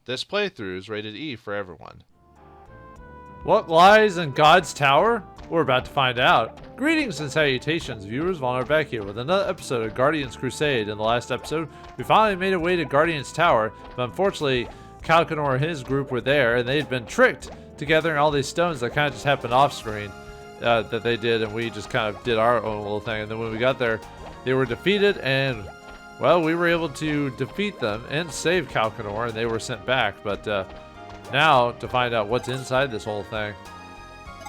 This playthrough is rated E for everyone. What lies in God's Tower? We're about to find out. Greetings and salutations, viewers. Vauldemare back here with another episode of Guardians Crusade. In the last episode, we finally made our way to Guardians Tower, but unfortunately, Calcanor and his group were there, and they'd been tricked to gathering all these stones that kind of just happened off screen that they did, and we just kind of did our own little thing. And then when we got there, they were defeated, and well, we were able to defeat them and save Calcanor, and they were sent back. But now to find out what's inside this whole thing.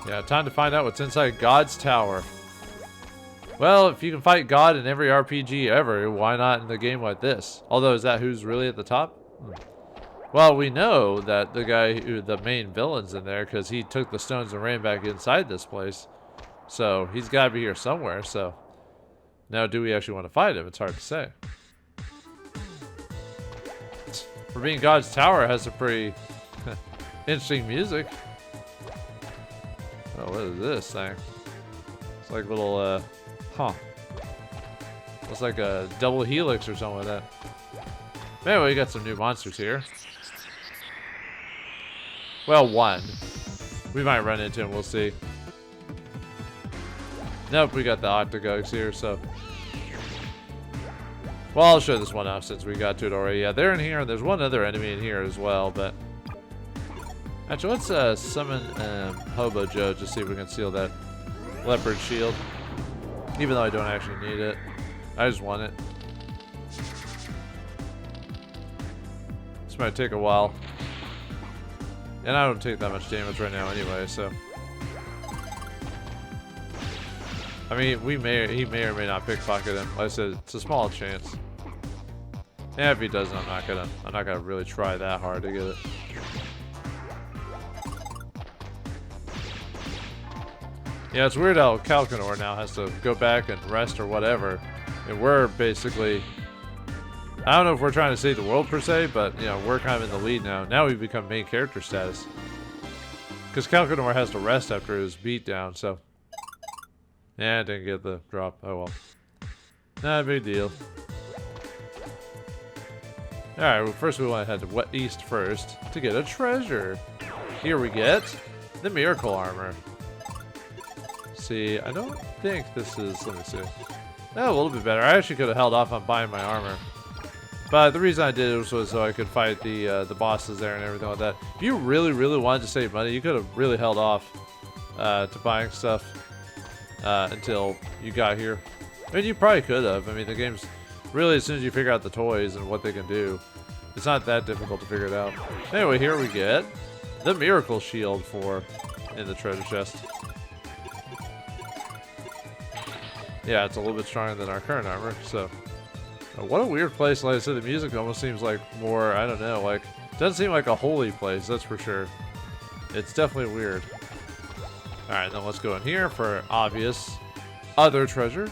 Yeah, time to find out what's inside God's Tower. Well, if you can fight God in every RPG ever, why not in a game like this? Although, is that who's really at the top? Well, we know that the guy, the main villain's in there because he took the stones and ran back inside this place. So he's got to be here somewhere. So now, do we actually want to fight him? It's hard to say. For being God's Tower, has a pretty interesting music. Oh, what is this thing? It's like little, It's like a double helix or something like that. Anyway, we got some new monsters here. Well, one. We might run into him, we'll see. Nope, we got the Octagogs here, so. Well, I'll show this one off since we got to it already. Yeah, they're in here, and there's one other enemy in here as well, but. Actually, let's summon Hobo Joe just see if we can seal that leopard shield. Even though I don't actually need it. I just want it. This might take a while. And I don't take that much damage right now anyway, so. I mean, he may or may not pickpocket him. Like I said, it's a small chance. And if he doesn't, I'm not gonna really try that hard to get it. Yeah, it's weird how Calcanor now has to go back and rest or whatever. And we're basically, I don't know if we're trying to save the world per se, but you know, we're kind of in the lead now. Now we've become main character status. Because Calcanor has to rest after his beatdown, so. Yeah, didn't get the drop. Oh well. Not a big deal. Alright, well, first we want to head to east first to get a treasure. Here we get the miracle armor. See, I don't think this is, let me see. A little bit better. I actually could have held off on buying my armor. But the reason I did it was so I could fight the bosses there and everything like that. If you really, really wanted to save money, you could have really held off to buying stuff until you got here. I mean, you probably could have. I mean, the game's really, as soon as you figure out the toys and what they can do, it's not that difficult to figure it out. Anyway, here we get the miracle shield in the treasure chest. Yeah, it's a little bit stronger than our current armor, so. What a weird place. Like I said, the music almost seems like more, I don't know, like, doesn't seem like a holy place, that's for sure. It's definitely weird. Alright, then let's go in here for obvious other treasure.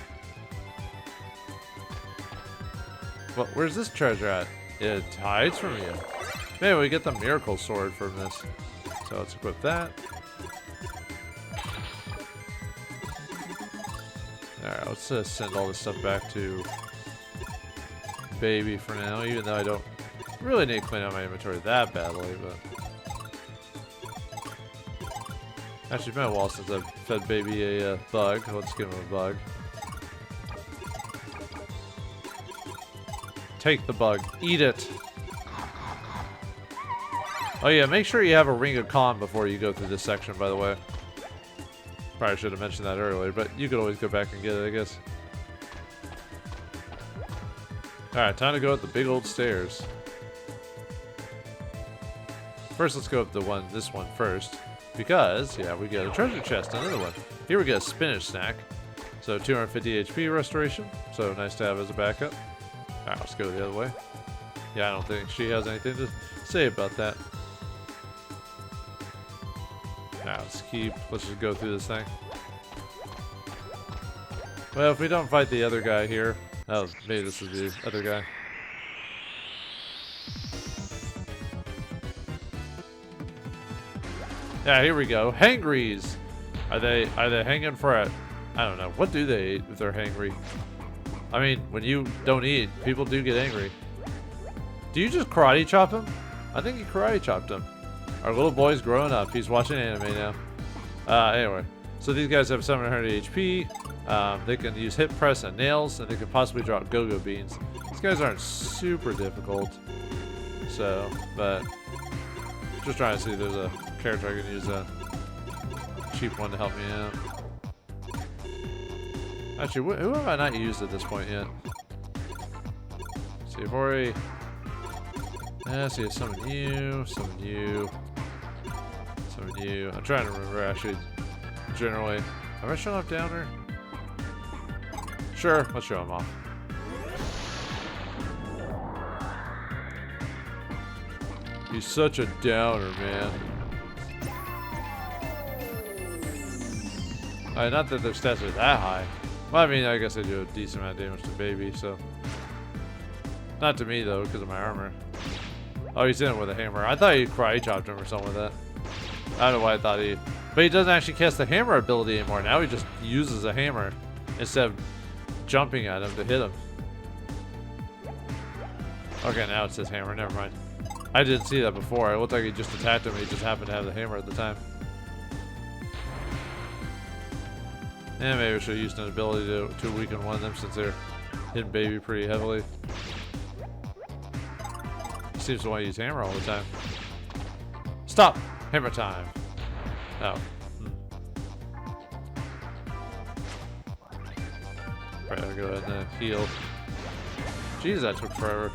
Well, where's this treasure at? It hides from you. Maybe we get the miracle sword from this. So let's equip that. Alright, let's send all this stuff back to Baby for now, even though I don't really need to clean out my inventory that badly, but. Actually, it's been a while since I've fed Baby a bug. Let's give him a bug. Take the bug. Eat it. Oh yeah, make sure you have a Ring of Calm before you go through this section, by the way. Probably should have mentioned that earlier, but you could always go back and get it, I guess. Alright, time to go up the big old stairs. First, let's go up this one first. Because, yeah, we get a treasure chest, another one. Here we get a spinach snack. So 250 HP restoration. So nice to have as a backup. Alright, let's go the other way. Yeah, I don't think she has anything to say about that. Alright, let's just go through this thing. Well, if we don't fight the other guy here, maybe this is the other guy. Yeah, here we go. Hangries. Are they hanging for a? I don't know. What do they eat if they're hangry? I mean, when you don't eat, people do get angry. Do you just karate chop him? I think he karate chopped him. Our little boy's growing up. He's watching anime now. Anyway, so these guys have 700 HP. They can use hip press and nails, and they can possibly drop go-go beans. These guys aren't super difficult. So, but just trying to see if there's a character I can use a cheap one to help me out. Actually, who have I not used at this point yet? See, I've already... see, summon you, summon you, summon you. I'm trying to remember, actually, generally. Have I shown off Downer? Sure, let's show him off. He's such a downer, man. Not that their stats are that high. Well, I mean, I guess I do a decent amount of damage to baby, so. Not to me, though, because of my armor. Oh, he's in it with a hammer. I thought he karate chopped him or something like that. I don't know why I thought he... But he doesn't actually cast the hammer ability anymore. Now he just uses a hammer instead of jumping at him to hit him. Okay, now it says hammer. Never mind. I didn't see that before. It looked like he just attacked him. He just happened to have the hammer at the time. And maybe I should have used an ability to weaken one of them since they're hitting baby pretty heavily. He seems to want to use hammer all the time. Stop! Hammer time. Oh. Right, I'll go ahead and heal. Jeez, that took forever.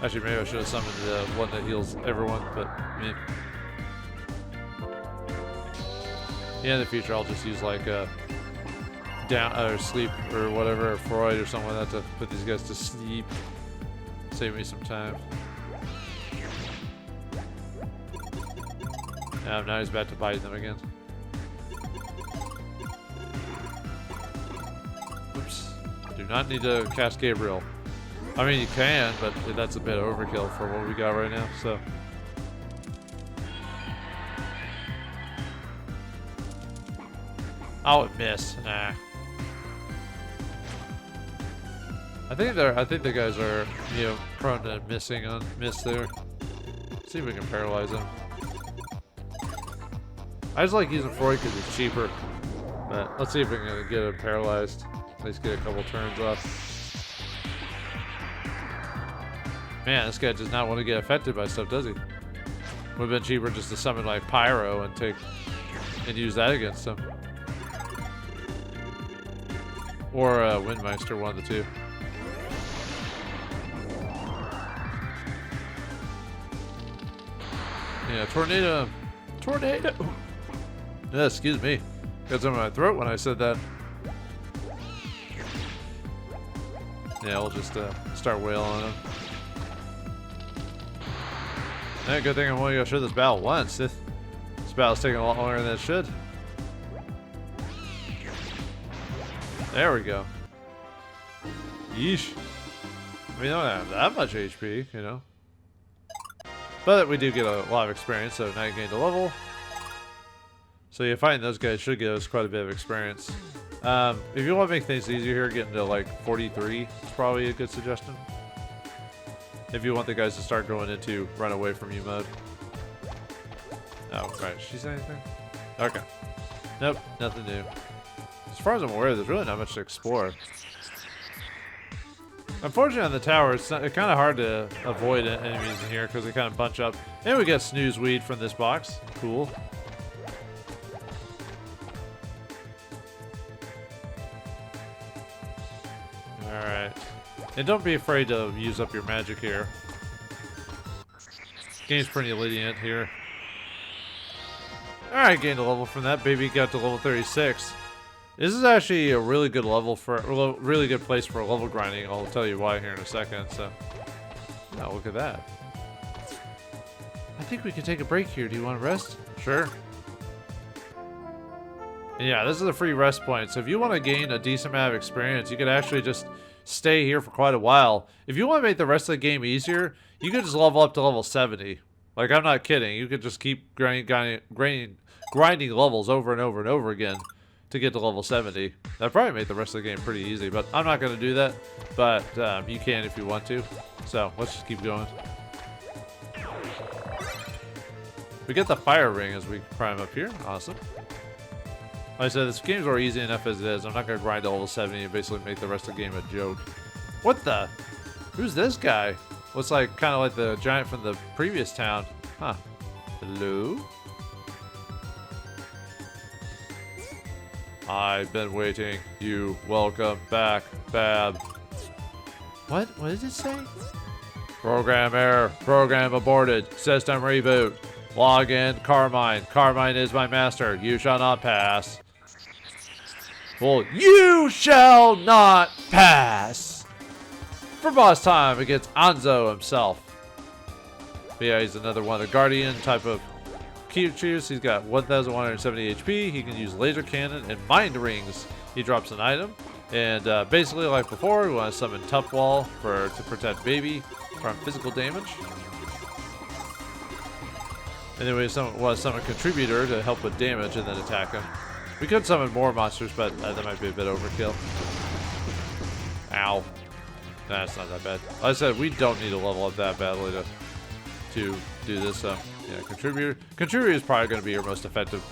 Actually, maybe I should have summoned the one that heals everyone, but me. Yeah, in the future, I'll just use like a down or sleep or whatever, or Freud or something like that to put these guys to sleep. Save me some time. Now he's back to biting them again. Oops. Do not need to cast Gabriel. I mean, you can, but that's a bit overkill for what we got right now, so. Oh, it missed. Nah. I think the guys are, you know, prone to missing on miss there. Let's see if we can paralyze them. I just like using Freud because it's cheaper. But let's see if we can get him paralyzed. At least get a couple turns off. Man, this guy does not want to get affected by stuff, does he? Would have been cheaper just to summon like Pyro and use that against him. Or Windmeister, one of the two. Yeah, tornado. Tornado. Yeah, excuse me. Got something in my throat when I said that. Yeah, we'll just start wailing on him. Yeah, good thing I'm only gonna show this battle once. This battle's taking a lot longer than it should. There we go. Yeesh. I mean, we don't have that much HP, you know. But we do get a lot of experience, so now you gained a level. So you find those guys should give us quite a bit of experience. If you want to make things easier here, getting to like 43 is probably a good suggestion. If you want the guys to start going into run away from you mode. Oh, right. Did she say anything? Okay. Nope, nothing new. As far as I'm aware, there's really not much to explore. Unfortunately, on the tower, it's kind of hard to avoid enemies in here because they kind of bunch up. And we get snooze weed from this box. Cool. Alright. And don't be afraid to use up your magic here. Game's pretty lenient here. Alright, gained a level from that. Baby got to level 36. This is actually a really good level for really good place for level grinding. I'll tell you why here in a second. So, now look at that. I think we can take a break here. Do you want to rest? Sure. And yeah, this is a free rest point. So if you want to gain a decent amount of experience, you could actually just stay here for quite a while. If you want to make the rest of the game easier, you could just level up to level 70. Like, I'm not kidding. You could just keep grinding levels over and over and over again. to get to level 70. That probably made the rest of the game pretty easy, but I'm not going to do that. But you can if you want to. So let's just keep going. We get the fire ring as we climb up here. Awesome. Like I said, this game's already easy enough as it is. I'm not going to grind to level 70 and basically make the rest of the game a joke. What the? Who's this guy? Looks like kind of like the giant from the previous town. Huh. Hello? I've been waiting. You welcome back, Bab. What? What did it say? Program error. Program aborted. System reboot. Log in, Carmine. Carmine is my master. You shall not pass. Well, you shall not pass. For boss time against Anzo himself. But yeah, he's another one of the Guardian type of creatures. He's got 1,170 HP. He can use laser cannon and mind rings. He drops an item. And basically, like before, we want to summon Tough Wall to protect Baby from physical damage. And then we want to summon Contributor to help with damage and then attack him. We could summon more monsters, but that might be a bit overkill. Ow. Nah, it's not that bad. Like I said, we don't need to level up that badly to do this. So, yeah, Contributor. Contributor is probably going to be your most effective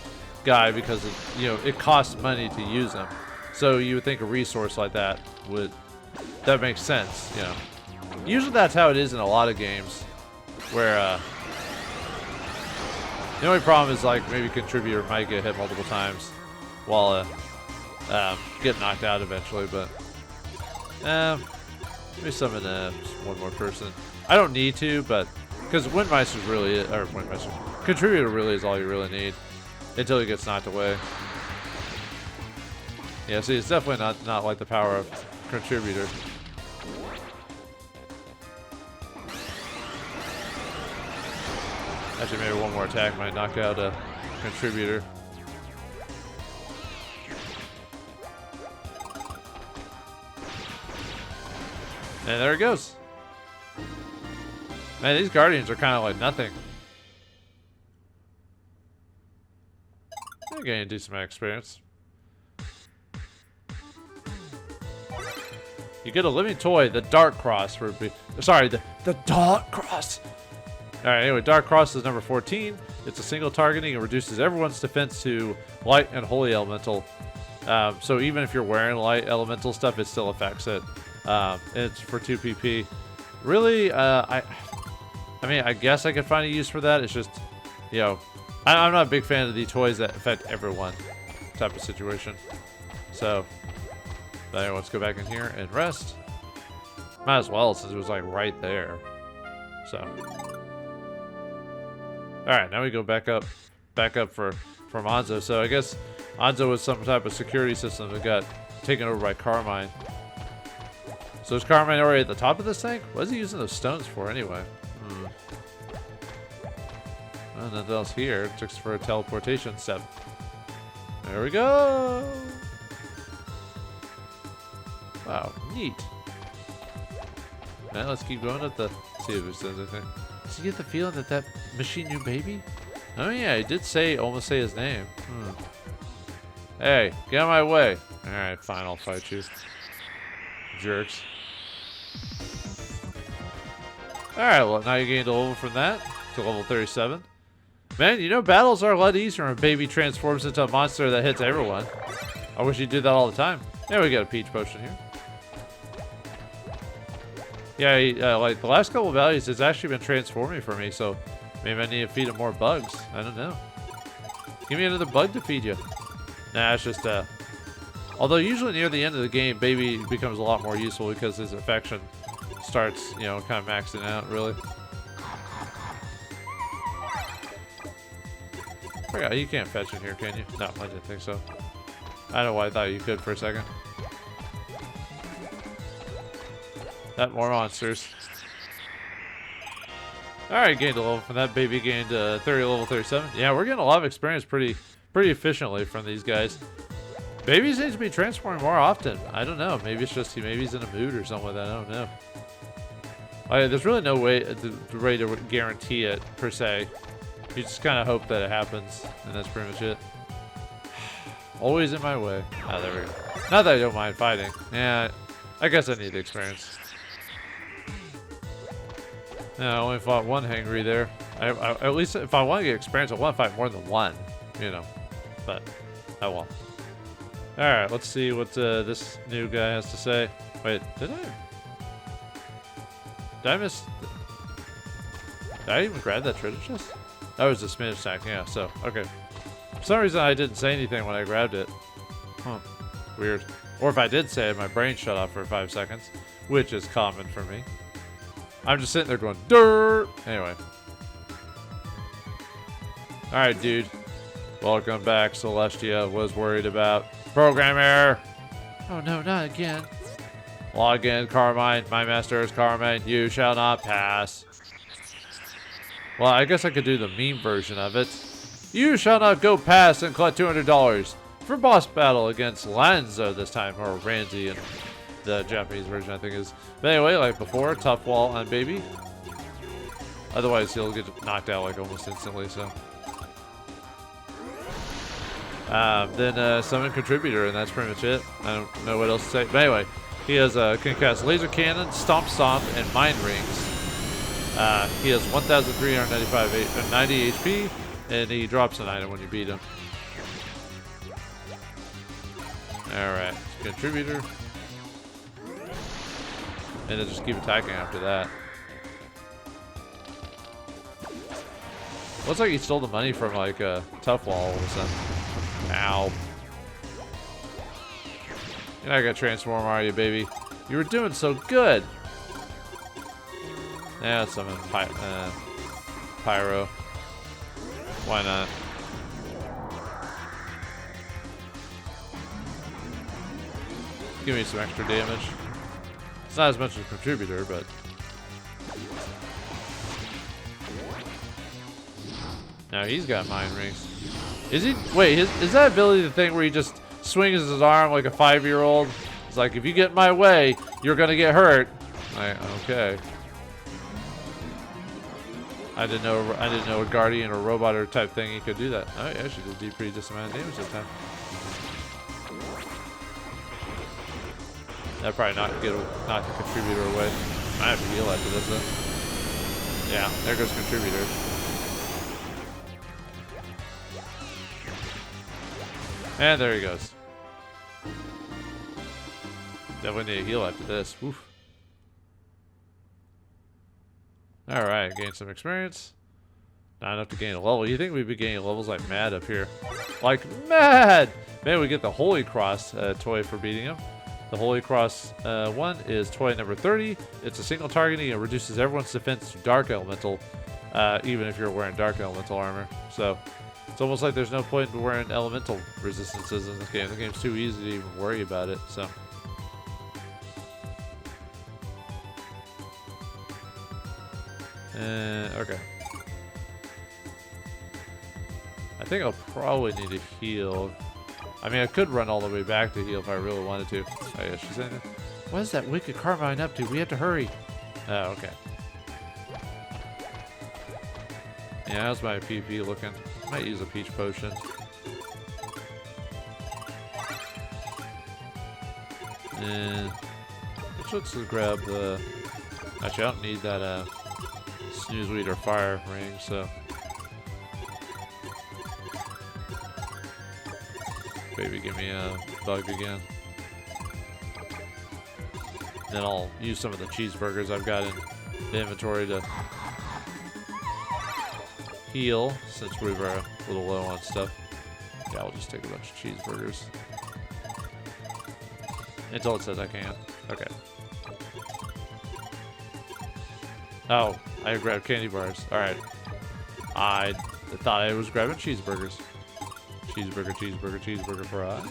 guy because it costs money to use him. So you would think a resource like that makes sense. Usually that's how it is in a lot of games, where the only problem is like maybe Contributor might get hit multiple times while get knocked out eventually. But maybe summon just one more person. I don't need to, but because Contributor really is all you really need until he gets knocked away. Yeah, see, it's definitely not like the power of Contributor. Actually, maybe one more attack might knock out a Contributor. And there it goes. Man, these Guardians are kind of like nothing. I'm getting a decent amount of experience. You get a living toy, the Dark Cross the Dark Cross. Alright, anyway, Dark Cross is number 14. It's a single targeting. It reduces everyone's defense to light and holy elemental. So even if you're wearing light elemental stuff, it still affects it. It's for 2 PP. Really, I mean, I guess I could find a use for that. It's just, I'm not a big fan of the toys that affect everyone type of situation. So, anyway, let's go back in here and rest. Might as well, since it was like right there. So, all right, now we go back up from Anzo. So I guess Anzo was some type of security system that got taken over by Carmine. So is Carmine already at the top of this thing? What is he using those stones for anyway? Well, nothing else here. Just for a teleportation step. There we go. Wow, neat. Now let's keep going up see if it says anything. Does he get the feeling that machine knew Baby? Oh yeah, he did almost say his name. Hey, get out of my way. Alright, fine, I'll fight you. Jerks. Alright, well now you gained a level from that to level 37. Man, battles are a lot easier when Baby transforms into a monster that hits everyone. I wish he'd do that all the time. Yeah, we got a peach potion here. Yeah, like the last couple of values, it's actually been transforming for me, so maybe I need to feed it more bugs. I don't know. Give me another bug to feed you. Nah, it's just, although usually near the end of the game, Baby becomes a lot more useful because his affection starts, kind of maxing out, really. Forgot, you can't fetch in here, can you? No, I didn't think so. I don't know why I thought you could for a second. More monsters. Alright, gained a level from that. Baby gained 30 level 37. Yeah, we're getting a lot of experience pretty efficiently from these guys. Baby seems to be transforming more often. I don't know. Maybe it's just maybe he's in a mood or something like that. I don't know. There's really no way to guarantee it, per se. You just kind of hope that it happens, and that's pretty much it. Always in my way. Ah, there we go. Not that I don't mind fighting. Yeah, I guess I need the experience. Yeah, I only fought one hangry there. At least if I want to get experience, I want to fight more than one, you know. But, oh well. Alright, let's see what this new guy has to say. Wait, did I miss... Did I even grab that treasure chest? That was a spinach sack, yeah, so, okay. For some reason I didn't say anything when I grabbed it. Huh, weird. Or if I did say it, my brain shut off for 5 seconds, which is common for me. I'm just sitting there going, dirt! Anyway. Alright, dude. Welcome back, Celestia. Was worried about program error. Oh no, not again. Log in, Carmine. My master is Carmine. You shall not pass. Well, I guess I could do the meme version of it. You shall not go past and collect $200 for boss battle against Lanzo this time, or Randy in the Japanese version, I think is. But anyway, like before, tough wall on baby. Otherwise, he'll get knocked out like almost instantly. So. Then summon contributor, and that's pretty much it. I don't know what else to say. But anyway, he has can cast laser cannon, stomp, and mind rings. He has 1,390 HP, and he drops an item when you beat him. Alright, contributor. And then just keep attacking after that. Looks like he stole the money from like a tough wall all of a sudden. Ow. You're not gonna transform, are you, baby? You were doing so good. Yeah, let's summon Pyro. Why not? Give me some extra damage. It's not as much as a contributor, but... Now he's got mind rings. Is he? Wait, is that ability the thing where he just swings his arm like a 5-year-old? It's like, if you get in my way, you're gonna get hurt. Okay. I didn't know a guardian or robot or type thing he could do that. Oh, yeah, she did pretty decent amount of damage that time. That'd probably knock the contributor away. I have to heal after this though. Yeah, there goes contributor. And there he goes. Definitely need a heal after this. Woof. Alright, gain some experience. Not enough to gain a level. You think we'd be gaining levels like mad up here? Like mad! Maybe we get the Holy Cross toy for beating him. The Holy Cross one is toy number 30. It's a single targeting. It reduces everyone's defense to Dark Elemental, even if you're wearing Dark Elemental armor. So it's almost like there's no point in wearing Elemental resistances in this game. The game's too easy to even worry about it. So. Okay. I think I'll probably need to heal. I mean, I could run all the way back to heal if I really wanted to. Oh yeah, she's in there. What is that wicked Carmine up to? We have to hurry. Oh, okay. Yeah, how's my PP looking? Might use a peach potion. And let's grab the... Actually, I don't need that snoozeweed or fire ring, so... Baby, give me a bug again. Then I'll use some of the cheeseburgers I've got in the inventory to heal, since we were a little low on stuff. Yeah, I'll just take a bunch of cheeseburgers. Until it says I can't. Okay. Oh, I grabbed candy bars. Alright. I thought I was grabbing cheeseburgers. Cheeseburger, cheeseburger, cheeseburger fry.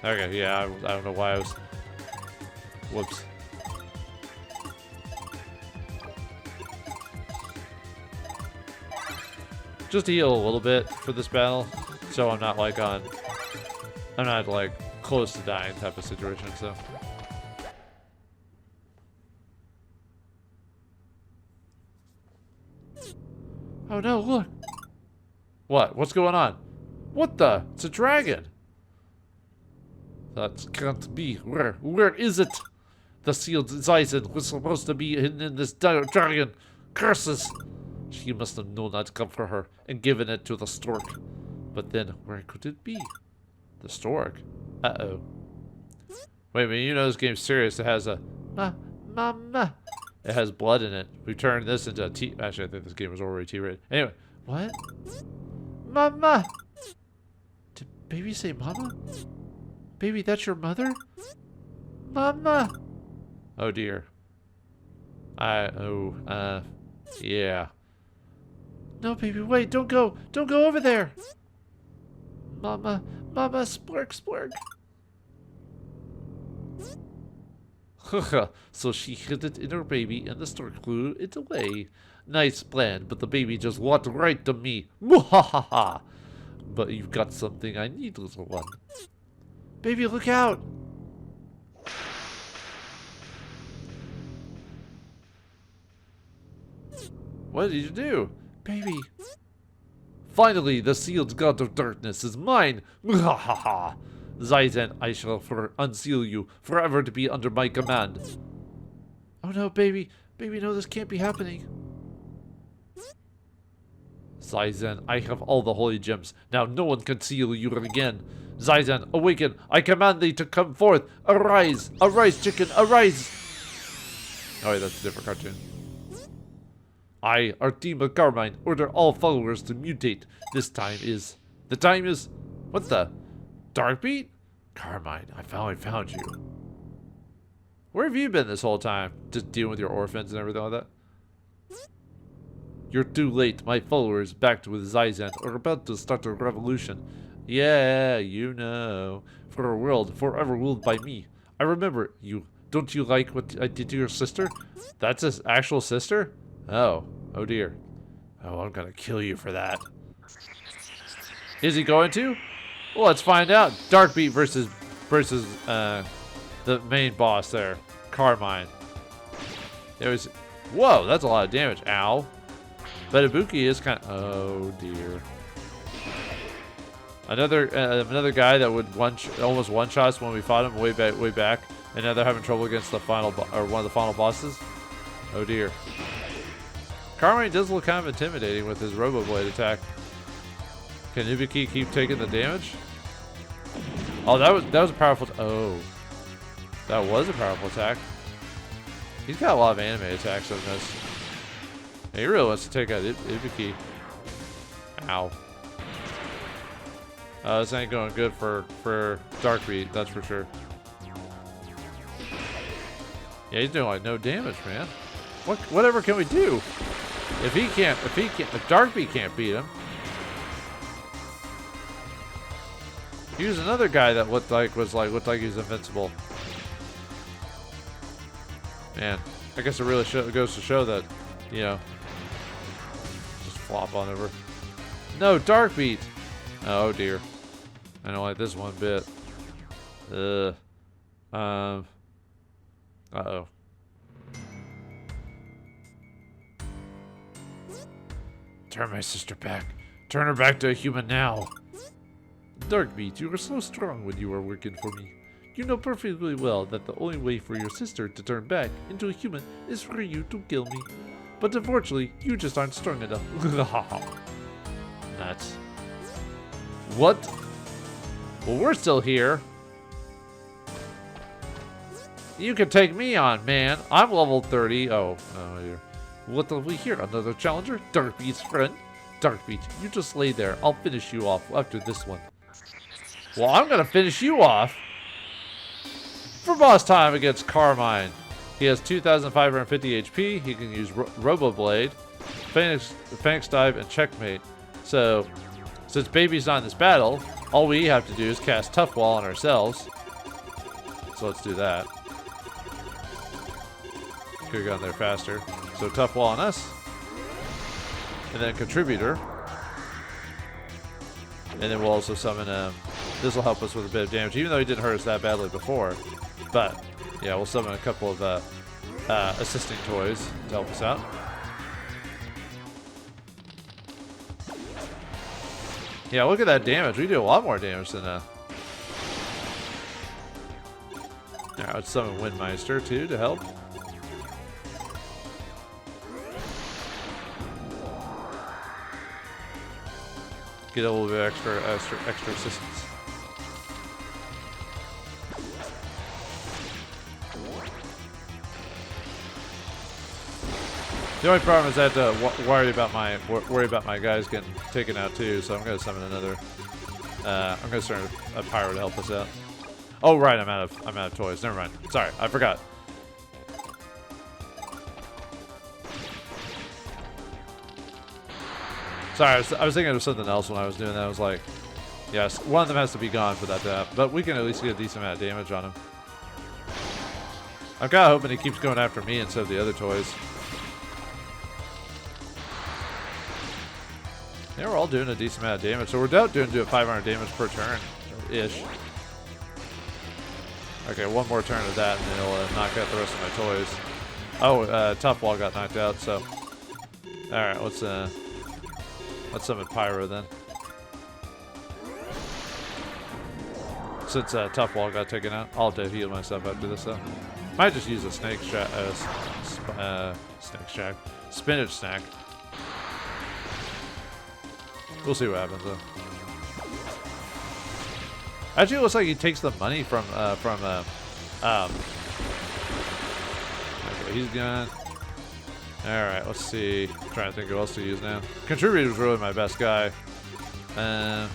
Okay, yeah, I don't know why I was... Whoops. Just to heal a little bit for this battle, so I'm not like I'm not like close to dying type of situation, so. Oh no, look! What? What's going on? What the? It's a dragon. That can't be. Where is it? The sealed Zaisen was supposed to be hidden in this dragon. Curses! She must have known I'd come for her and given it to the stork. But then, where could it be? The stork? Uh-oh. Wait a minute, you know this game's serious. It has a... Mama. It has blood in it. We turned this into a T... Actually, I think this game was already T-rated. Anyway, what? Mama! Did baby say mama? Baby, that's your mother? Mama! Oh dear. Yeah. No, baby, wait, don't go. Don't go over there. Mama, splurk, splurk. So she hid it in her baby and the stork flew it away. Nice plan, but the baby just walked right to me. Mwahaha! But you've got something I need, little one. Baby, look out! What did you do? Baby. Finally, the sealed god of darkness is mine! Mwahaha! Zaisen, I shall unseal you, forever to be under my command. Oh no, baby. Baby, no, this can't be happening. Zaisen, I have all the holy gems. Now no one can seal you again. Zaisen, awaken. I command thee to come forth. Arise. Arise, chicken. Arise. Oh, wait, that's a different cartoon. I, Artima Carmine, order all followers to mutate. The time is... What the? Darkbeat? Carmine, I finally found you. Where have you been this whole time? Just dealing with your orphans and everything like that? You're too late. My followers, backed with Zaisen, are about to start a revolution. Yeah, you know. For a world forever ruled by me. I remember you. Don't you like what I did to your sister? That's his actual sister? Oh. Oh dear. Oh, I'm gonna kill you for that. Is he going to? Well, let's find out. Darkbeat versus the main boss there. Carmine. It was... Whoa, that's a lot of damage. Ow. But Ibuki is kind of... Oh dear. Another guy that would almost one-shot us when we fought him way back, and now they're having trouble against the final one of the final bosses. Oh dear. Carmine does look kind of intimidating with his Robo Blade attack. Can Ibuki keep taking the damage? Oh, that was a powerful. Oh, that was a powerful attack. He's got a lot of anime attacks on this. And he really wants to take out Ibuki. Ow. This ain't going good for Darkbeat, that's for sure. Yeah, he's doing like no damage, man. Whatever can we do? If Darkbeat can't beat him. He was another guy that looked like he was invincible. Man, I guess it really goes to show that, you know, just flop on over. No, Darkbeat. Oh dear. I don't like this one bit. Uh-oh. Turn my sister back. Turn her back to a human now. Darkbeat, you were so strong when you were working for me. You know perfectly well that the only way for your sister to turn back into a human is for you to kill me. But unfortunately, you just aren't strong enough. Nuts. What? Well, we're still here. You can take me on, man. I'm level 30. Oh dear. What have we here? Another challenger? Darkbeat's friend? Darkbeat, you just lay there. I'll finish you off after this one. Well, I'm gonna finish you off. For boss time against Carmine. He has 2,550 HP. He can use Robo Blade, Phoenix Dive, and Checkmate. So, since Baby's not in this battle, all we have to do is cast Tough Wall on ourselves. So let's do that. Could have gone there faster. So Tough Wall on us. And then Contributor. And then we'll also summon this will help us with a bit of damage, even though he didn't hurt us that badly before. But yeah, we'll summon a couple of assisting toys to help us out. Yeah, look at that damage. We do a lot more damage than Now let's summon Windmeister too to help. Get a little bit extra assistance. The only problem is I have to worry about my guys getting taken out too. So I'm gonna summon another. I'm gonna summon a pyro to help us out. Oh right, I'm out of toys. Never mind. Sorry, I forgot. Sorry, I was thinking of something else when I was doing that. I was like, yes, one of them has to be gone for that to happen. But we can at least get a decent amount of damage on him. I'm kind of hoping he keeps going after me instead of the other toys. Yeah, we're all doing a decent amount of damage. So we're doing 500 damage per turn-ish. Okay, one more turn of that and it'll knock out the rest of my toys. Oh, Tough Wall got knocked out, so... Alright, let's summon Pyro then. Since Tough Wall got taken out, I'll have to heal myself after this though. Might just use a Snake Shack. Spinach Snack. We'll see what happens though. Actually, it looks like he takes the money from okay, he's gone. Alright, let's see. I'm trying to think who else to use now. Contributor is really my best guy. I'm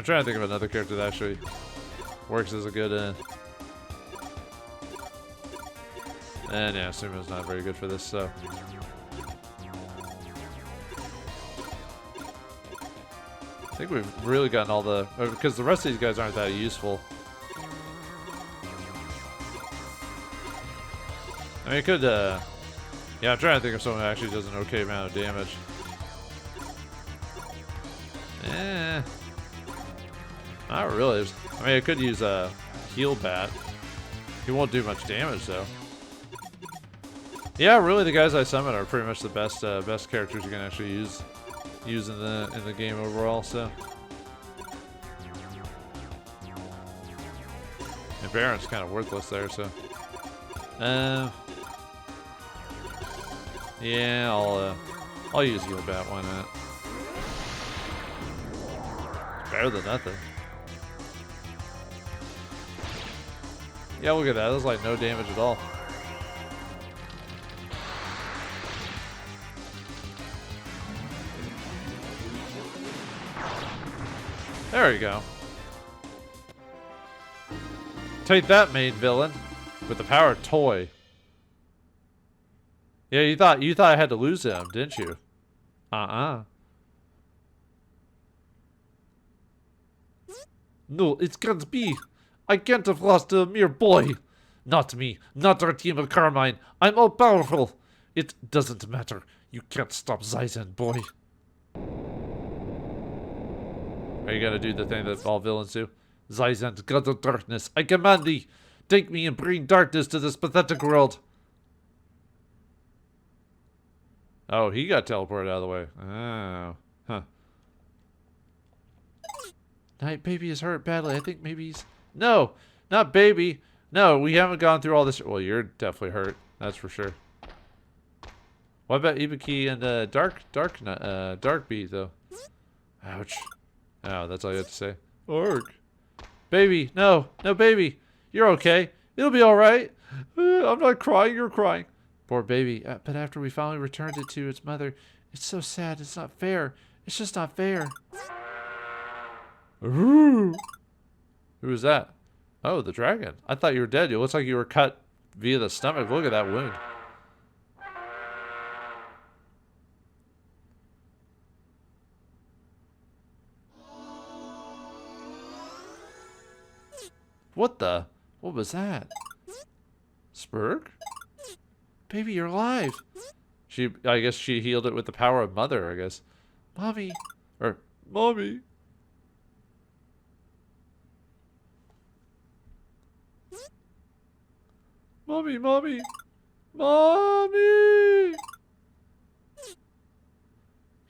trying to think of another character that actually works as a good and yeah, Sumo's not very good for this, so. I think we've really gotten all the... because the rest of these guys aren't that useful. I mean, it could, yeah, I'm trying to think of someone who actually does an okay amount of damage. Not really. I mean, I could use a Heal Bat. He won't do much damage, though. Yeah, really, the guys I summon are pretty much the best characters you can actually use in the game overall. So, and Baron's kind of worthless there. So, yeah, I'll use Heal Bat. Why not? Better than nothing. Yeah, look at that. That's like no damage at all. There you go. Take that, main villain, with the power of toy. Yeah, you thought I had to lose him, didn't you? No, it can't be. I can't have lost a mere boy. Not me. Not our team of Carmine. I'm all powerful. It doesn't matter. You can't stop Zaizen, boy. Are you gonna do the thing that all villains do? Zaizen, god of darkness, I command thee. Take me and bring darkness to this pathetic world. Oh, he got teleported out of the way. Oh, huh. Night Baby is hurt badly. I think maybe he's... No, not Baby. No, we haven't gone through all this. Well, you're definitely hurt. That's for sure. What about Ibiki and Dark Beat though? Ouch. Oh, that's all you have to say. Arg. Baby, no, Baby. You're okay. It'll be all right. I'm not crying. You're crying. Poor baby. But after we finally returned it to its mother, it's so sad. It's not fair. It's just not fair. Ooh. Who was that? Oh, the dragon. I thought you were dead. It looks like you were cut via the stomach. Look at that wound. What the? What was that? Spurg? Baby, you're alive. I guess she healed it with the power of mother, I guess. Mommy. Or, Mommy. Mommy, Mommy. Mommy.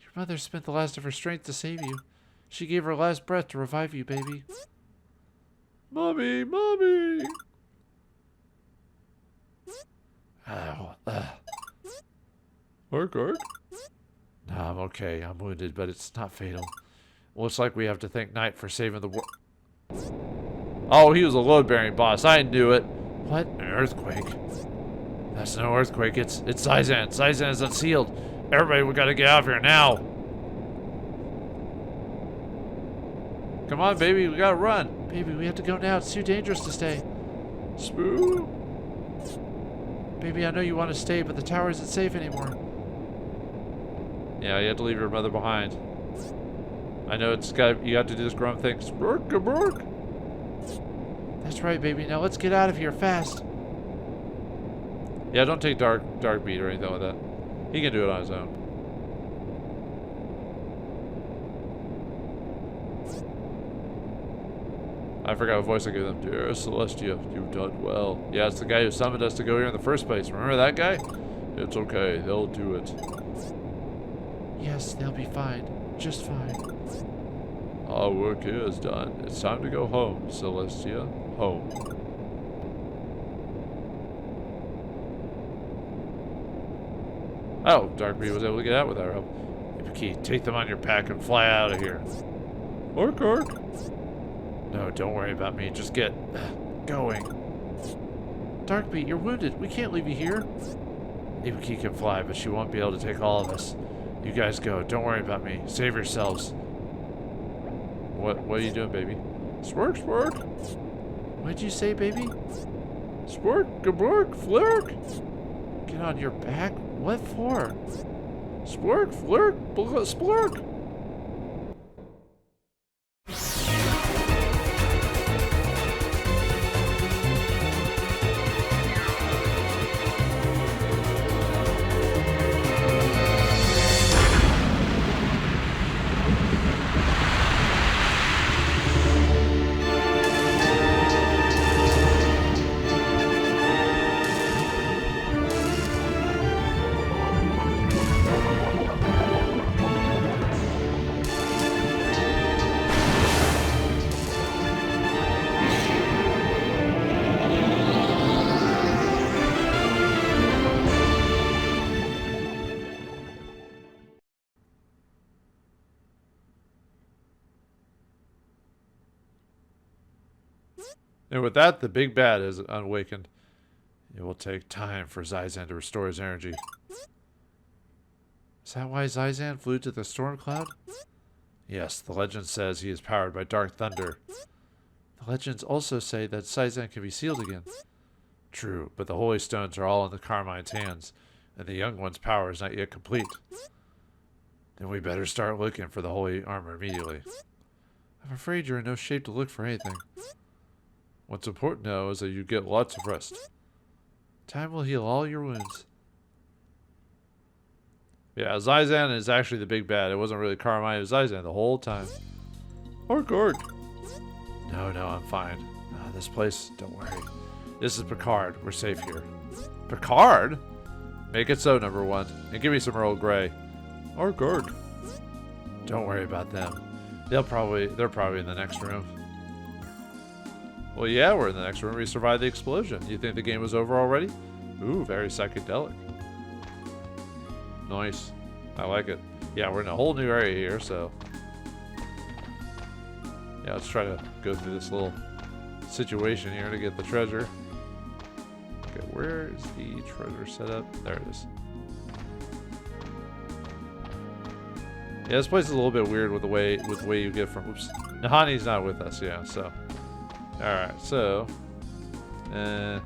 Your mother spent the last of her strength to save you. She gave her last breath to revive you, baby. Mommy, mommy! Ow. Ark? No, I'm okay. I'm wounded, but it's not fatal. Looks like we have to thank Knight for saving the world. Oh, he was a load-bearing boss. I knew it. What? An earthquake? That's no earthquake. It's Zizan. Zizan is unsealed. Everybody, we gotta get out of here now. Come on, baby. We gotta run. Baby, we have to go now. It's too dangerous to stay. Spoo. Baby, I know you want to stay, but the tower isn't safe anymore. Yeah, you have to leave your mother behind. I know you got to do this grunt thing. Spurk, burk. That's right, baby. Now let's get out of here fast. Yeah, don't take dark beat or anything like that. He can do it on his own. I forgot what voice I gave them. Dear Celestia, you've done well. Yeah, it's the guy who summoned us to go here in the first place. Remember that guy? It's okay. They'll do it. Yes, they'll be fine. Just fine. Our work here is done. It's time to go home, Celestia. Home. Oh, Darkbeard was able to get out with our help. Hideki, take them on your pack and fly out of here. Ark. No, don't worry about me. Just get going. Darkbeard, you're wounded. We can't leave you here. Hideki can fly, but she won't be able to take all of us. You guys go. Don't worry about me. Save yourselves. What are you doing, baby? Spurk. What'd you say, baby? Spurk, gaburk, flirk. Get on your back? What for? Splurk, flirk, splurk. And with that, the big bad is awakened. It will take time for Zizan to restore his energy. Is that why Zizan flew to the storm cloud? Yes, the legend says he is powered by dark thunder. The legends also say that Zizan can be sealed again. True, but the holy stones are all in the Carmine's hands, and the young one's power is not yet complete. Then we better start looking for the holy armor immediately. I'm afraid you're in no shape to look for anything. What's important now is that you get lots of rest. Time will heal all your wounds. Yeah, Zizan is actually the big bad. It wasn't really Carmine, it was Zizan the whole time. Ark. No, I'm fine. This place, don't worry. This is Picard. We're safe here. Picard? Make it so, number one. And give me some Earl Grey. Ark. Don't worry about them. They're probably in the next room. Well, yeah, we're in the next room. We survived the explosion. You think the game was over already? Ooh, very psychedelic. Nice. I like it. Yeah, we're in a whole new area here, so... Yeah, let's try to go through this little situation here to get the treasure. Okay, where is the treasure set up? There it is. Yeah, this place is a little bit weird with the way you get from... Oops. Nehani's not with us, yeah, so... Alright, so... let's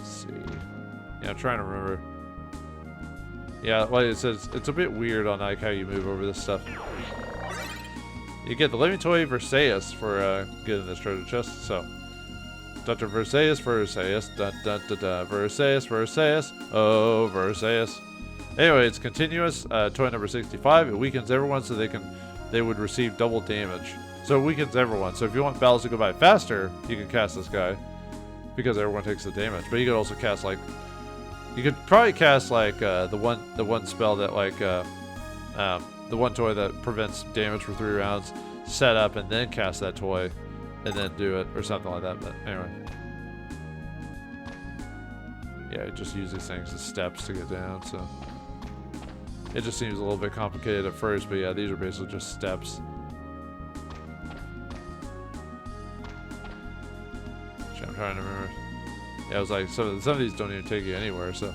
see... Yeah, I'm trying to remember. Yeah, like it says, it's a bit weird on like how you move over this stuff. You get the living toy Versailles for getting this treasure chest, so... Dr. Versailles, dun dun dun dun, Versailles, oh, Versailles. Anyway, it's continuous, toy number 65. It weakens everyone so they would receive double damage. So it weakens everyone. So if you want battles to go by faster, you can cast this guy. Because everyone takes the damage. But you could also cast like... You could probably cast like the one spell that like... the one toy that prevents damage for 3 rounds, set up and then cast that toy, and then do it or something like that. But anyway, yeah, just use these things as steps to get down. So it just seems a little bit complicated at first, but yeah, these are basically just steps. Which I'm trying to remember. Yeah, it was like some of these don't even take you anywhere. So.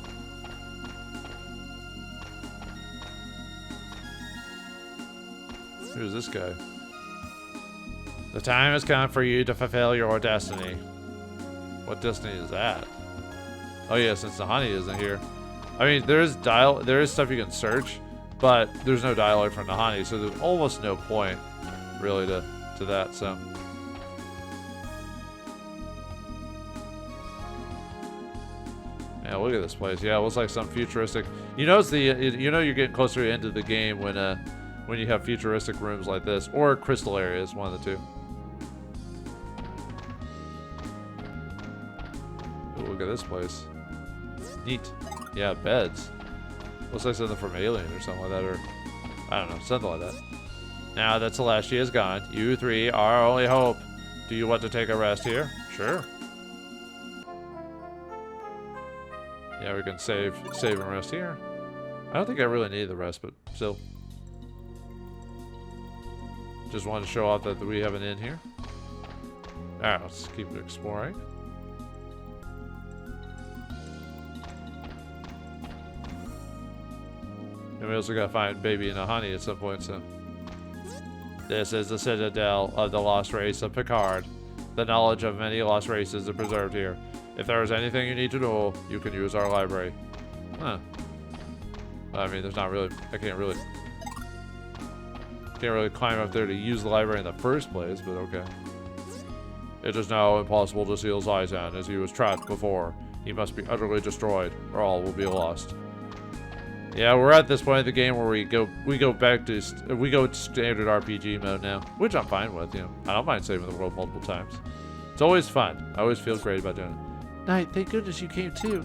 Who's this guy? The time has come for you to fulfill your destiny. What destiny is that? Oh yeah, since Nehani isn't here. I mean, there is stuff you can search, but there's no dialogue from Nehani, so there's almost no point, really, to that. So. Yeah, look at this place. Yeah, it looks like some futuristic. You know, you're getting closer to the end of the game when you have futuristic rooms like this, or crystal areas, one of the two. Ooh, look at this place. Neat. Yeah, beds. Looks like something from Alien or something like that, or I don't know, something like that. Now that Celestia is gone, you three are our only hope. Do you want to take a rest here? Sure. Yeah, we can save and rest here. I don't think I really need the rest, but still. Just wanted to show off that we have an inn here. Alright, let's keep exploring. And we also gotta find Baby and Nehani at some point, so. This is the citadel of the lost race of Picard. The knowledge of many lost races is preserved here. If there is anything you need to know, you can use our library. Huh. I mean, there's not really, I can't really climb up there to use the library in the first place, but okay. It is now impossible to seal Zizan as he was trapped before. He must be utterly destroyed, or all will be lost. Yeah, we're at this point in the game where we go to standard RPG mode now, which I'm fine with. You know, I don't mind saving the world multiple times. It's always fun. I always feel great about doing it. Night, thank goodness you came too.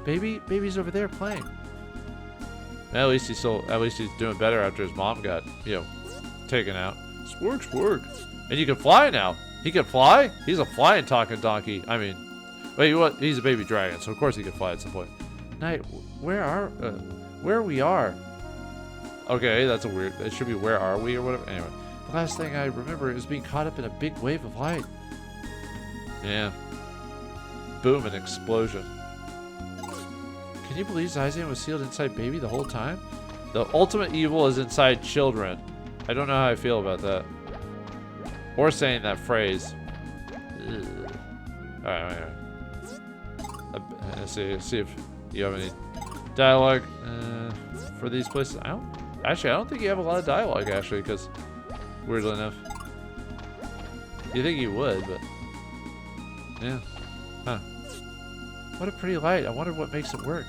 Baby's over there playing. At least he's doing better after his mom got, taken out. Spork. And you can fly now. He can fly? He's a flying talking donkey. I mean, wait, what? He's a baby dragon, so of course he can fly at some point. Night, where we are? Okay, that's a weird. It should be where are we or whatever. Anyway, the last thing I remember is being caught up in a big wave of light. Yeah. Boom, an explosion. Can you believe Zizan was sealed inside Baby the whole time? The ultimate evil is inside children. I don't know how I feel about that. Or saying that phrase. Alright. Let's see if you have any dialogue for these places. I don't think you have a lot of dialogue, actually, because weirdly enough. You think you would, but yeah. Huh. What a pretty light. I wonder what makes it work.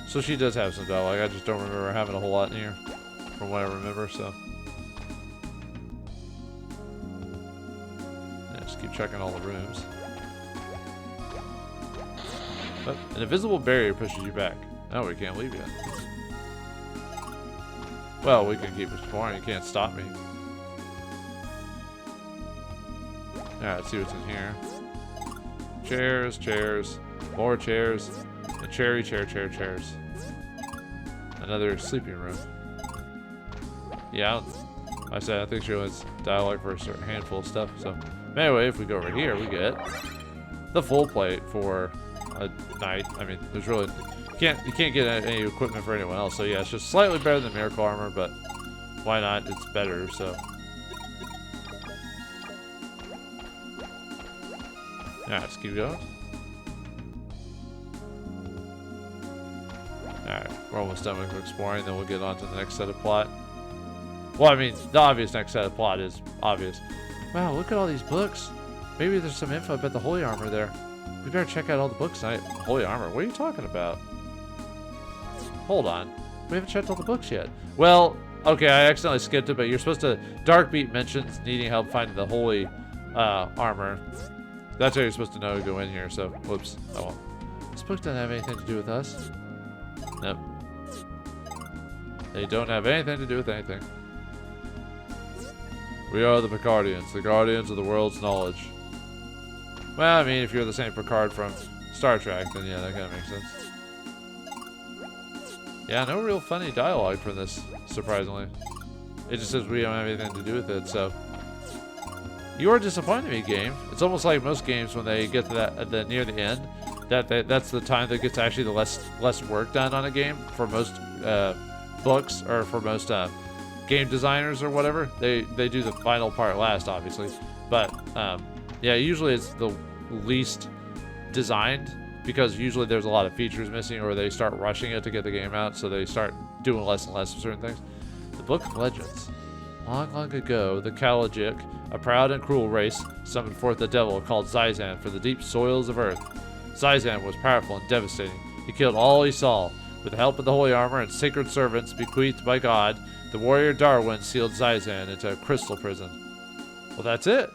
So she does have some dialogue. I just don't remember having a whole lot in here from what I remember, so. Yeah, just keep checking all the rooms. Oh, an invisible barrier pushes you back. Oh, we can't leave yet. Well, we can keep exploring. You can't stop me. Alright, let's see what's in here. Chairs. More chairs. A chairs. Another sleeping room. Yeah, I think she has dialogue for a certain handful of stuff. So, anyway, if we go over here, we get the full plate for a night. I mean, there's really you can't get any equipment for anyone else. So yeah, it's just slightly better than miracle armor, but why not? It's better. So. Alright, let's keep going. Alright, we're almost done with exploring, then we'll get on to the next set of plot. Well, I mean, the obvious next set of plot is obvious. Wow, look at all these books. Maybe there's some info about the holy armor there. We better check out all the books tonight. Holy armor? What are you talking about? Hold on. We haven't checked all the books yet. Well, okay, I accidentally skipped it, but you're supposed to... Darkbeat mentions needing help finding the holy armor. That's how you're supposed to know to go in here, so... Whoops. Oh well. This book doesn't have anything to do with us. Nope. They don't have anything to do with anything. We are the Picardians, the guardians of the world's knowledge. Well, I mean, if you're the same Picard from Star Trek, then yeah, that kind of makes sense. Yeah, no real funny dialogue from this, surprisingly. It just says we don't have anything to do with it, so. You are disappointing me, game. It's almost like most games when they get to that near the end, that's the time that gets actually the less work done on a game for most books or for most game designers or whatever. They do the final part last, obviously, but yeah, usually it's the least designed because usually there's a lot of features missing or they start rushing it to get the game out, so they start doing less and less of certain things. The Book of Legends. Long, long ago, the Kalajik, a proud and cruel race, summoned forth a devil called Zizan for the deep soils of Earth. Zizan was powerful and devastating. He killed all he saw. With the help of the holy armor and sacred servants bequeathed by God, the warrior Darwin sealed Zizan into a crystal prison. Well, that's it.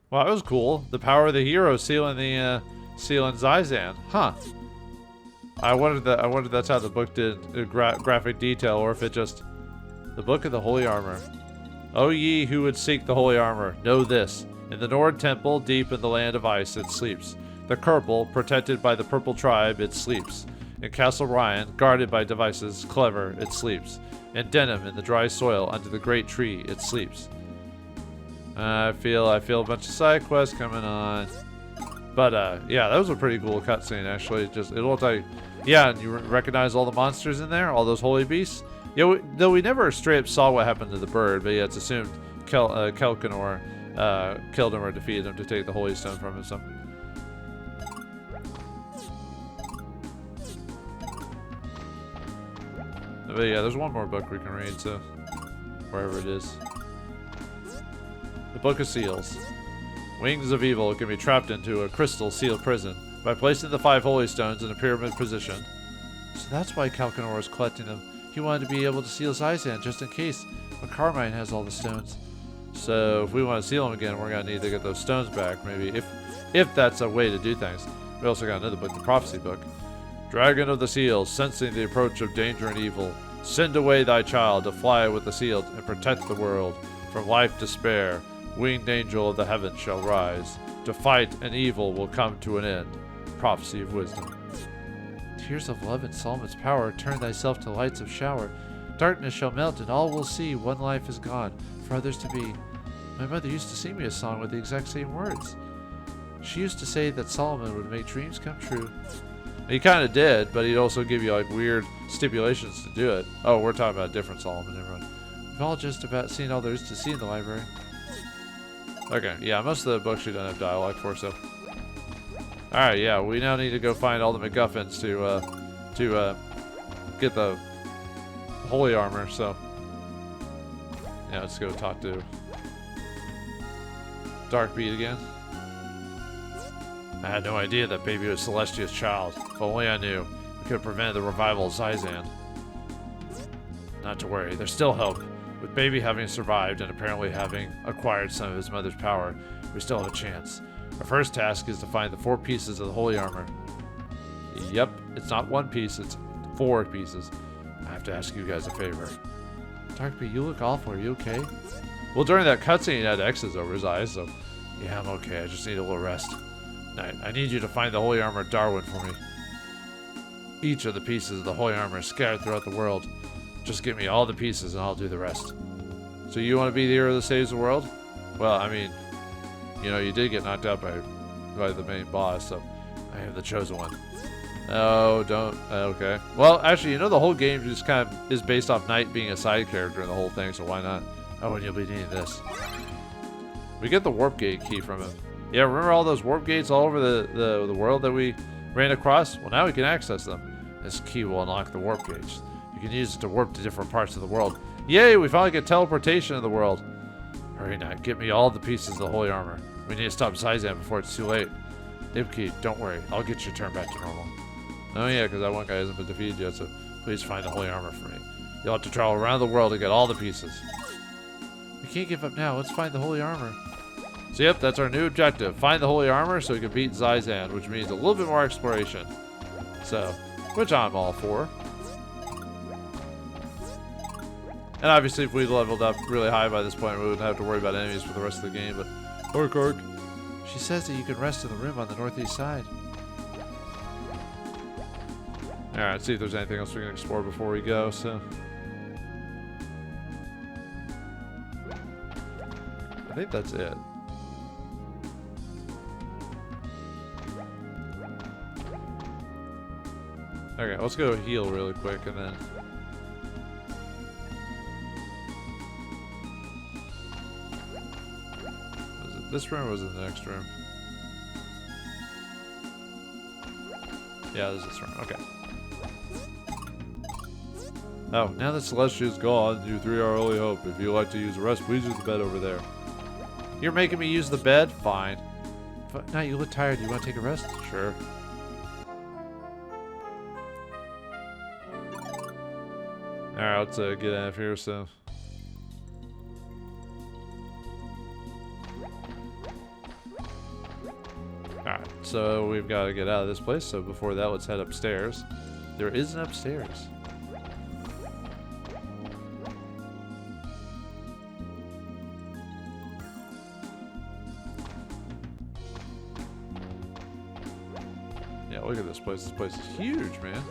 Well, that was cool. The power of the hero sealing Zizan. Huh. I wondered that's how the book did graphic detail, or if it just the Book of the Holy Armor. O ye who would seek the holy armor, know this: in the Nord Temple, deep in the land of ice, it sleeps. The Kerpel, protected by the Purple Tribe, it sleeps. In Castle Ryan, guarded by devices clever, it sleeps. In Denham, in the dry soil under the great tree, it sleeps. I feel a bunch of side quests coming on. But yeah, that was a pretty cool cutscene actually. It looked like, yeah, and you recognize all the monsters in there, all those holy beasts. Yeah, though we never straight up saw what happened to the bird, but yeah, it's assumed Kelkanor killed him or defeated him to take the holy stone from him. So. But yeah, there's one more book we can read, so wherever it is. The Book of Seals. Wings of evil can be trapped into a crystal sealed prison by placing the 5 holy stones in a pyramid position. So that's why Kelkanor was collecting them. He wanted to be able to seal Zizan just in case, but Carmine has all the stones. So if we want to seal them again, we're gonna need to get those stones back. Maybe if that's a way to do things. We also got another book, the Prophecy book. Dragon of the Seals, sensing the approach of danger and evil, send away thy child to fly with the sealed and protect the world from life despair. Winged angel of the heavens shall rise. To fight and evil will come to an end. Prophecy of wisdom. Tears of love and Solomon's power, turn thyself to lights of shower. Darkness shall melt and all will see one life is gone, for others to be. My mother used to sing me a song with the exact same words. She used to say that Solomon would make dreams come true. He kind of did, but he'd also give you like weird stipulations to do it. Oh, we're talking about a different Solomon, everyone. We've all just about seen all there is to see in the library. Okay, yeah, most of the books you don't have dialogue for, so. Alright, yeah, we now need to go find all the MacGuffins to get the holy armor, so yeah, let's go talk to Darkbeat again. I had no idea that baby was Celestia's child. If only I knew, we could have prevented the revival of Zizan. Not to worry, there's still hope. With baby having survived and apparently having acquired some of his mother's power, we still have a chance. Our first task is to find the 4 pieces of the holy armor. Yep, it's not 1 piece, it's 4 pieces. I have to ask you guys a favor. Darkbeat, you look awful. Are you okay? Well, during that cutscene, he had X's over his eyes, so yeah, I'm okay. I just need a little rest. I need you to find the holy armor of Darwin for me. Each of the pieces of the holy armor is scattered throughout the world. Just give me all the pieces and I'll do the rest. So you want to be the hero that saves the world? Well, I mean, you know, you did get knocked out by the main boss, so I am the chosen one. Oh, don't. Okay. Well, actually, you know, the whole game just kind of is based off Knight being a side character in the whole thing, so why not? Oh, and you'll be needing this. We get the warp gate key from him. Yeah, remember all those warp gates all over the world that we ran across? Well, now we can access them. This key will unlock the warp gates. You can use it to warp to different parts of the world. Yay, we finally get teleportation in the world. Hurry now, get me all the pieces of the holy armor. We need to stop Zizan before it's too late. Hideki, don't worry, I'll get your turn back to normal. Oh yeah, because that one guy hasn't been defeated yet, so please find the holy armor for me. You'll have to travel around the world to get all the pieces. We can't give up now, let's find the holy armor. So yep, that's our new objective. Find the holy armor so we can beat Zizan, which means a little bit more exploration. So, which I'm all for. And obviously if we leveled up really high by this point, we wouldn't have to worry about enemies for the rest of the game, but... Orc. She says that you can rest in the room on the northeast side. Alright, see if there's anything else we can explore before we go, so... I think that's it. Okay, let's go heal really quick and then... Was it this room or was it the next room? Yeah, this is this room. Okay. Oh, now that Celestia's gone, you 3 are our only hope. If you'd like to use the rest, please use the bed over there. You're making me use the bed? Fine. But now you look tired. You want to take a rest? Sure. Alright, let's get out of here, so... Alright, so we've got to get out of this place, so before that, let's head upstairs. There is an upstairs. Yeah, look at this place. This place is huge, man.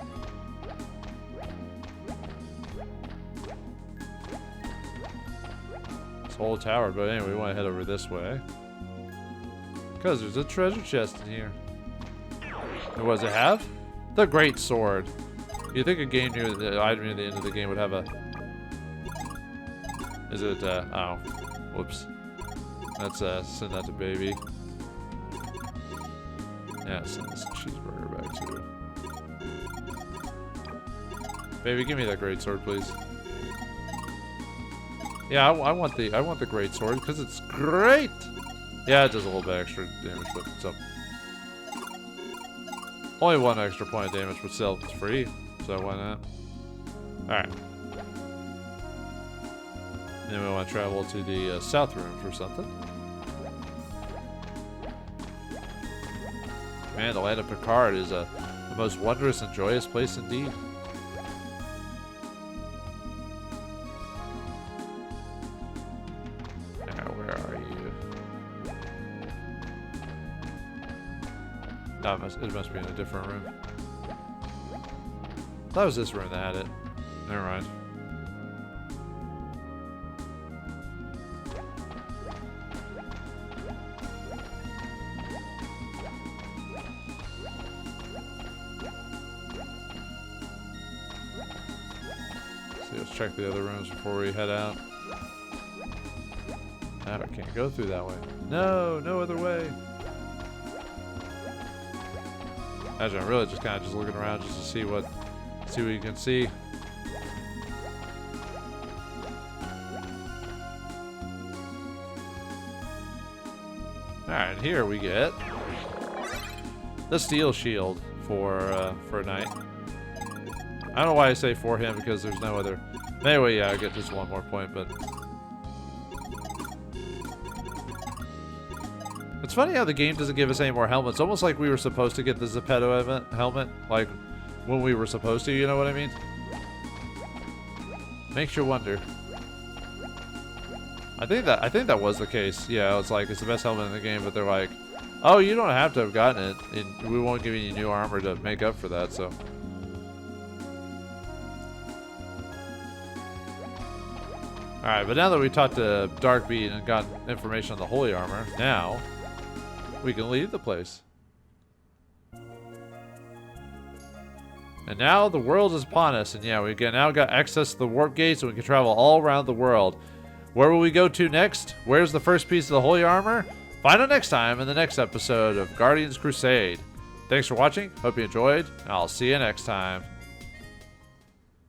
Whole tower, but anyway, we want to head over this way because there's a treasure chest in here. And what does it have? The great sword. You think a game near the item near the end of the game would have a... Is it oh, whoops, that's send that to baby. Yeah, send this cheeseburger back to baby. Give me that great sword, please. Yeah, I want the great sword because it's great. Yeah, it does a little bit extra damage, but so only 1 extra point of damage, but still it's free, so why not? All right. Then we want to travel to the south room for something. Man, the land of Picard is the most wondrous and joyous place indeed. It must be in a different room. That was this room that had it. Never mind. See, let's check the other rooms before we head out. I can't go through that way. No, no other way. Actually, I'm really just kind of looking around just to see what you can see. And here we get the steel shield for a knight. I don't know why I say for him because there's no other. Anyway, yeah, I get just one more point, but it's funny how the game doesn't give us any more helmets. Almost like we were supposed to get the Zepeto event helmet, like when we were supposed to. You know what I mean? Makes you wonder. I think that was the case. Yeah, it's like it's the best helmet in the game, but they're like, oh, you don't have to have gotten it, and we won't give you new armor to make up for that. So. Alright, but now that we talked to Darkbeat and got information on the holy armor, now we can leave the place. And now the world is upon us, and yeah, now got access to the warp gates, and we can travel all around the world. Where will we go to next? Where's the first piece of the holy armor? Find out next time in the next episode of Guardians Crusade. Thanks for watching, hope you enjoyed, and I'll see you next time.